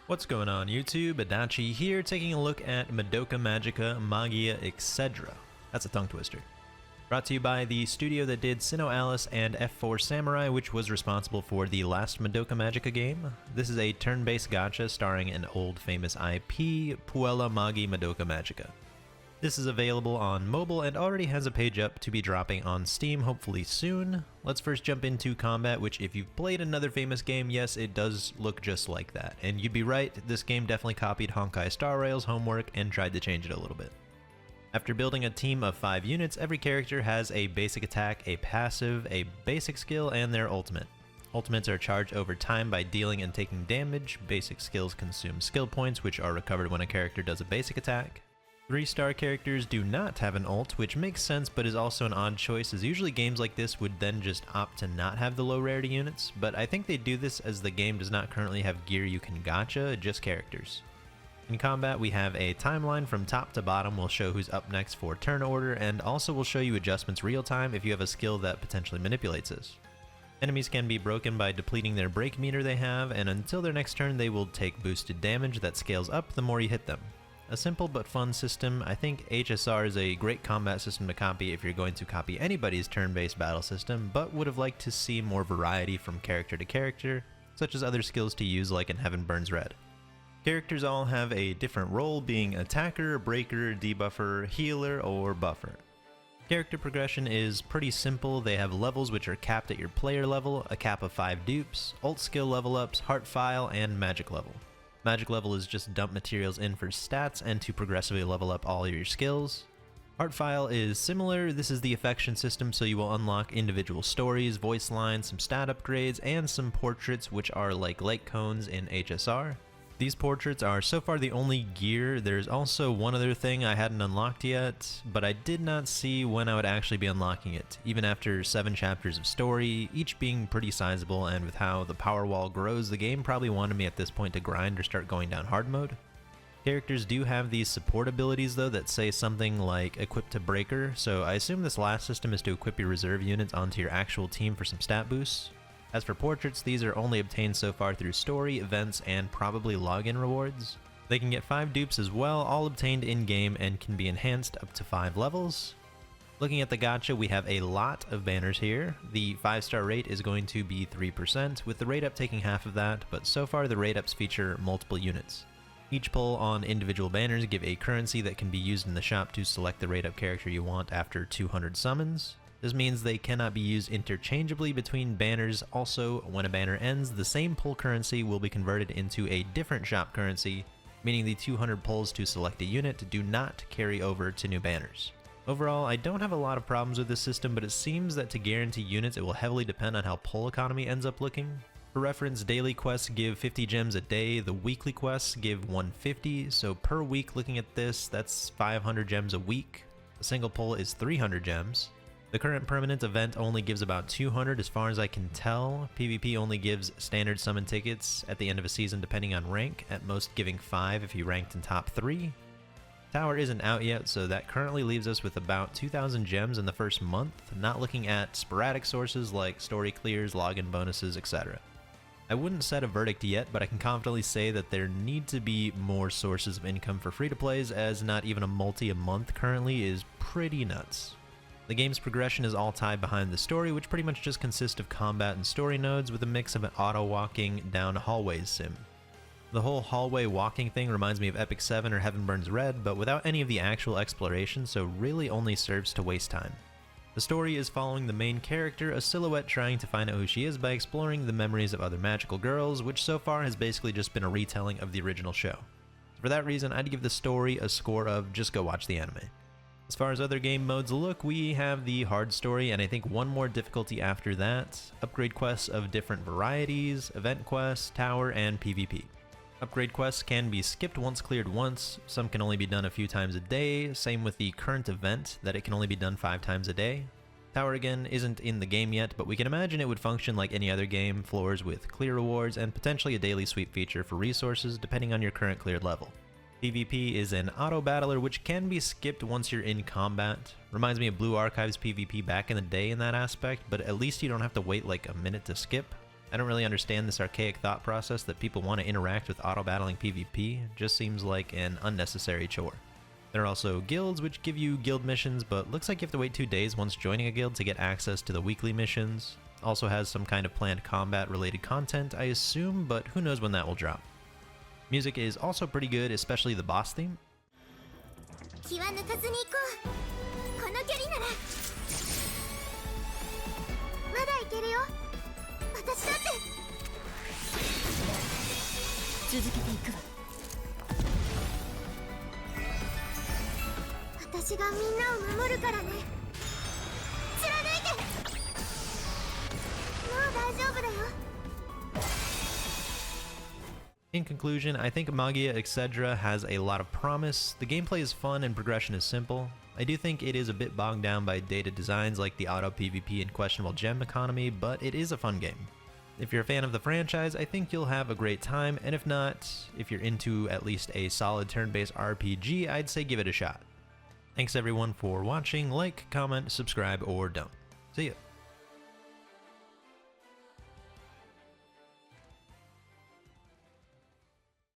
What's going on YouTube? Adachi here, taking a look at Madoka Magica Magia Exedra. That's a tongue twister. Brought to you by the studio that did Sinnoh Alice and F4 Samurai, which was responsible for the last Madoka Magica game. This is a turn-based gacha starring an old famous IP, Puella Magi Madoka Magica. This is available on mobile and already has a page up to be dropping on Steam hopefully soon. Let's first jump into combat, which if you've played another famous game, yes, it does look just like that. And you'd be right, this game definitely copied Honkai Star Rail's homework and tried to change it a little bit. After building a team of 5 units, every character has a basic attack, a passive, a basic skill, and their ultimate. Ultimates are charged over time by dealing and taking damage. Basic skills consume skill points, which are recovered when a character does a basic attack. 3-star characters do not have an ult, which makes sense but is also an odd choice, as usually games like this would then just opt to not have the low rarity units, but I think they do this as the game does not currently have gear you can gacha, just characters. In combat, we have a timeline from top to bottom. We'll show who's up next for turn order, and also will show you adjustments real time if you have a skill that potentially manipulates this. Enemies can be broken by depleting their break meter they have, and until their next turn they will take boosted damage that scales up the more you hit them. A simple but fun system. I think HSR is a great combat system to copy if you're going to copy anybody's turn-based battle system, but would have liked to see more variety from character to character, such as other skills to use like in Heaven Burns Red. Characters all have a different role, being attacker, breaker, debuffer, healer, or buffer. Character progression is pretty simple. They have levels which are capped at your player level, a cap of 5 dupes, ult skill level ups, heart file, and magic level. Magic level is just dump materials in for stats and to progressively level up all your skills. Heart file is similar. This is the affection system, so you will unlock individual stories, voice lines, some stat upgrades, and some portraits which are like light cones in HSR. These portraits are so far the only gear. There's also one other thing I hadn't unlocked yet, but I did not see when I would actually be unlocking it, even after 7 chapters of story, each being pretty sizable, and with how the power wall grows, the game probably wanted me at this point to grind or start going down hard mode. Characters do have these support abilities though that say something like equip to breaker, so I assume this last system is to equip your reserve units onto your actual team for some stat boosts. As for portraits, these are only obtained so far through story, events, and probably login rewards. They can get 5 dupes as well, all obtained in-game and can be enhanced up to 5 levels. Looking at the gacha, we have a lot of banners here. The 5-star rate is going to be 3%, with the rate up taking half of that, but so far the rate ups feature multiple units. Each pull on individual banners give a currency that can be used in the shop to select the rate up character you want after 200 summons. This means they cannot be used interchangeably between banners. Also, when a banner ends, the same pull currency will be converted into a different shop currency, meaning the 200 pulls to select a unit do not carry over to new banners. Overall, I don't have a lot of problems with this system, but it seems that to guarantee units it will heavily depend on how pull economy ends up looking. For reference, daily quests give 50 gems a day, the weekly quests give 150, so per week looking at this, that's 500 gems a week. A single pull is 300 gems. The current permanent event only gives about 200 as far as I can tell. PvP only gives standard summon tickets at the end of a season depending on rank, at most giving 5 if you ranked in top 3. Tower isn't out yet, so that currently leaves us with about 2,000 gems in the first month, not looking at sporadic sources like story clears, login bonuses, etc. I wouldn't set a verdict yet, but I can confidently say that there need to be more sources of income for free-to-plays, as not even a multi a month currently is pretty nuts. The game's progression is all tied behind the story, which pretty much just consists of combat and story nodes with a mix of an auto-walking down hallways sim. The whole hallway walking thing reminds me of Epic 7 or Heaven Burns Red, but without any of the actual exploration, so really only serves to waste time. The story is following the main character, a silhouette trying to find out who she is by exploring the memories of other magical girls, which so far has basically just been a retelling of the original show. For that reason, I'd give the story a score of just go watch the anime. As far as other game modes look, we have the hard story, and I think one more difficulty after that, upgrade quests of different varieties, event quests, tower, and PvP. Upgrade quests can be skipped once cleared once, some can only be done a few times a day, same with the current event, that it can only be done 5 times a day. Tower again isn't in the game yet, but we can imagine it would function like any other game, floors with clear rewards, and potentially a daily sweep feature for resources depending on your current cleared level. PvP is an auto-battler which can be skipped once you're in combat. Reminds me of Blue Archives PvP back in the day in that aspect, but at least you don't have to wait like a minute to skip. I don't really understand this archaic thought process that people want to interact with auto-battling PvP. It just seems like an unnecessary chore. There are also guilds which give you guild missions, but looks like you have to wait 2 days once joining a guild to get access to the weekly missions. Also has some kind of planned combat related content, I assume, but who knows when that will drop. Music is also pretty good, especially the boss theme. In conclusion, I think Magia Exedra has a lot of promise. The gameplay is fun and progression is simple. I do think it is a bit bogged down by dated designs like the auto PvP and questionable gem economy, but it is a fun game. If you're a fan of the franchise, I think you'll have a great time, and if not, if you're into at least a solid turn-based RPG, I'd say give it a shot. Thanks everyone for watching. Like, comment, subscribe, or don't. See ya.